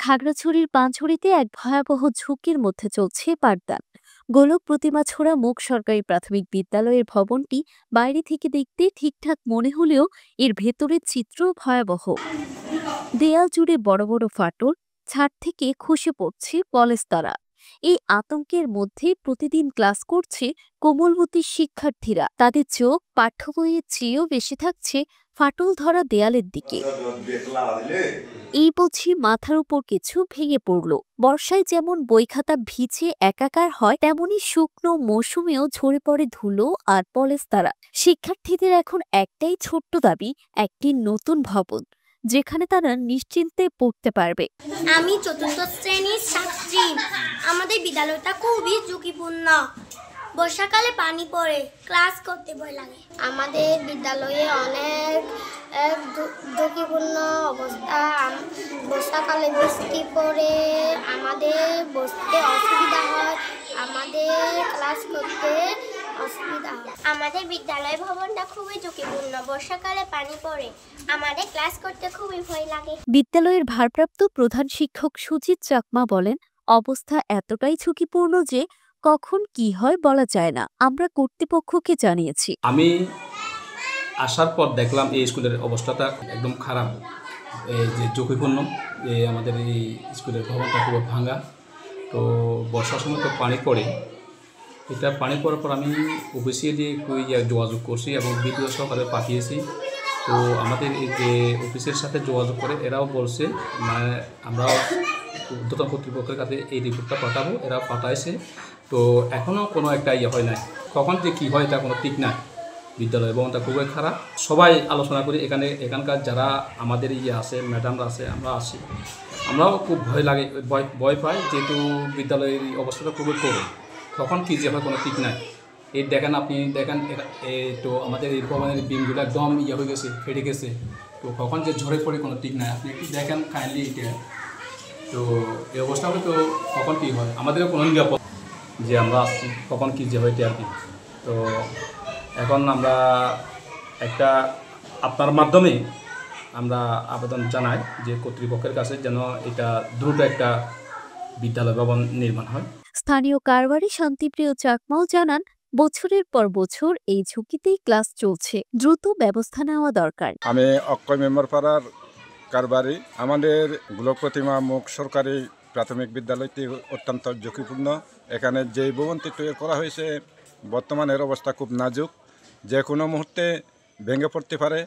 খাগড়াছড়ির পানছড়িতে এক ভয়াবহ ঝুঁকির মধ্যে চলছে পাঠদান। গোলক প্রতিমা ছোড়া মুখ সরকারি প্রাথমিক বিদ্যালয়ের ভবনটি বাইরে থেকে দেখতে ঠিকঠাক মনে হলেও এর ভেতরের চিত্র ভয়াবহ। দেয়াল জুড়ে বড় বড় ফাটল, ছাদ থেকে খসে পড়ছে পলেস্তারা। এই আতঙ্কের মধ্যে প্রতিদিন ক্লাস করছে কোমলমতি শিক্ষার্থীরা। তাদের চোখ পাঠ্য বইয়ের চেয়েও বেশি থাকছে ফাটল ধরা দেয়ালের দিকে। এই বুঝি মাথার উপর কিছু ভেঙে পড়ল। বর্ষায় যেমন বই খাতা ভিজে একাকার হয়, তেমনি শুকনো মৌসুমেও ঝরে পড়ে ধুলো আর পলেস্তারা। শিক্ষার্থীদের এখন একটাই ছোট্ট দাবি, একটি নতুন ভবন যেখানে তারা নিশ্চিন্তে পড়তে পারবে। আমি চতুর্থ শ্রেণীর ছাত্রী। আমাদের বিদ্যালয়টা খুবই ঝুঁকিপূর্ণ। বর্ষাকালে পানি পড়ে, ক্লাস করতে ভয় লাগে। আমাদের বিদ্যালয়ে অনেক ঝুঁকিপূর্ণ অবস্থা। বর্ষাকালে বৃষ্টি পড়ে, আমাদের বসতে অসুবিধা হয়, আমাদের ক্লাস করতে অসুবিধা হয়। আমাদের বিদ্যালয় ভবনটা খুবই ঝুঁকিপূর্ণ। বর্ষাকালে পানি পড়ে, আমাদের ক্লাস করতে খুবই ভয় লাগে। বিদ্যালয়ের ভারপ্রাপ্ত প্রধান শিক্ষক সুজিত চাকমা বলেন, অবস্থা এতটাই ঝুঁকিপূর্ণ যে কখন কি হয় বলা যায় না। আমরা কর্তৃপক্ষকে জানিয়েছি। আমি আসার পর দেখলাম এই স্কুলের অবস্থাটা একদম খারাপ, এই যে ঝুঁকিপূর্ণ। আমাদের এই স্কুলের ভবনটা খুব ভাঙা। তো বর্ষার সময় তো পানি পড়ে। এটা পানি পড়ার পর আমি অফিসিয়ালি যোগাযোগ করছি এবং বিডিও সহকারে পাঠিয়েছি। তো আমাদের এই যে অফিসের সাথে যোগাযোগ করে এরাও বলছে, মানে আমরা ঊর্ধ্বতন কর্তৃপক্ষের কাছে এই রিপোর্টটা পাঠাবো। এরা পাঠাইছে। তো এখনও কোনো একটা হয় নাই। কখন যে কী হয় তা কোনো ঠিক নাই। বিদ্যালয় ভবনটা খুবই খারাপ। সবাই আলোচনা করি, এখানকার যারা আমাদের আছে, ম্যাডামরা আছে, আমরা আছি, আমরাও খুব ভয় লাগে, ভয় পাই, যেহেতু বিদ্যালয়ের অবস্থাটা খুবই করুণ। কখন কী যে হয় কোনো ঠিক নাই। এই দেখেন, আপনি দেখেন, তো আমাদের এই ভবনের বিমগুলো একদম হয়ে গেছে, ফেটে গেছে। তো কখন যে ঝরে পড়ে কোনো ঠিক নাই। আপনি একটু দেখেন কাইন্ডলি এটা। তো এই অবস্থা হলে তো কখন কী হয়, আমাদেরও কোনো নিরাপদ যে আমরা আসছি, কখন কী যে হয় আর কি। তো এখন আমরা একটা আপনার মাধ্যমে আমরা আবেদন জানাই যে কর্তৃপক্ষের কাছে যেন এটা দ্রুত একটা বিদ্যালয় ভবন নির্মাণ হয়। স্থানীয় কারবারি শান্তিপ্রিয় চাকমাও জানান, বছরের পর বছর এই ঝুঁকিতেই ক্লাস চলছে, দ্রুত ব্যবস্থা নেওয়া দরকার। আমি অক্ষয় মেম্বার পাড়ার কারবারি। আমাদের গোলক প্রতিমা মুখ সরকারি প্রাথমিক বিদ্যালয়টি অত্যন্ত ঝুঁকিপূর্ণ। এখানে যে ভবনটি তৈরি করা হয়েছে বর্তমানের অবস্থা খুব নাজুক, যে কোনো মুহূর্তে ভেঙে পড়তে পারে।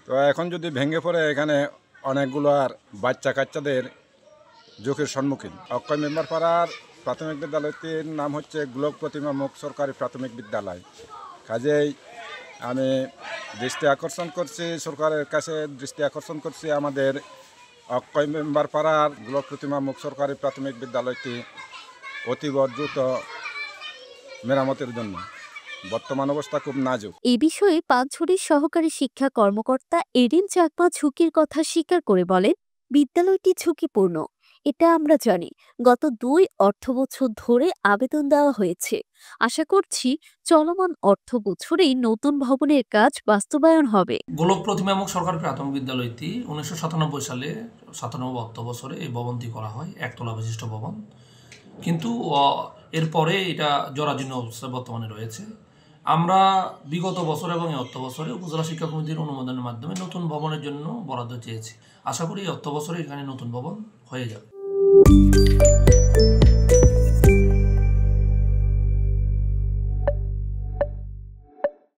তো এখন যদি ভেঙে পড়ে, এখানে অনেকগুলো আর বাচ্চা কাচ্চাদের ঝুঁকির সম্মুখীন। অক্ষয় মেম্বার পাড়ার প্রাথমিক বিদ্যালয়টির নাম হচ্ছে গোলক প্রতিমা মুখ সরকারি প্রাথমিক বিদ্যালয়। কাজেই আমি দৃষ্টি আকর্ষণ করছি, সরকারের কাছে দৃষ্টি আকর্ষণ করছি, আমাদের অক্ষয় মেম্বার পাড়ার গোলক প্রতিমা মুখ সরকারি প্রাথমিক বিদ্যালয়টি অতীব দ্রুত মেরামতের জন্য। বর্তমান অবস্থা খুব নাজুক। এই বিষয়ে পানছড়ির সহকারী শিক্ষা কর্মকর্তা এরিন চাকমা ঝুঁকির কথা স্বীকার করে বলেন, বিদ্যালয়টি ঝুঁকিপূর্ণ, এটা আমরা জানি। গত 2 অর্থবছর ধরে আবেদন দেওয়া হয়েছে। আশা করছি চলমান অর্থবছরেই নতুন ভবনের কাজ বাস্তবায়ন হবে। গোলক প্রতিমা মুখ সরকারি প্রাথমিক বিদ্যালয়টি 1997 সালে 97 অর্থবছরে এই ভবনটি করা হয়, একতলা বিশিষ্ট ভবন। কিন্তু এরপরে এটা জরাজীর্ণ অবস্থায় বর্তমানে রয়েছে। আমরা বিগত বছর এবং এই অর্থ বছরে উপজেলা শিক্ষা কমিটির অনুমোদনের মাধ্যমে নতুন ভবনের জন্য বরাদ্দ চেয়েছি। আশা করি এই অর্থ বছরে এখানে নতুন ভবন হয়ে যাবে।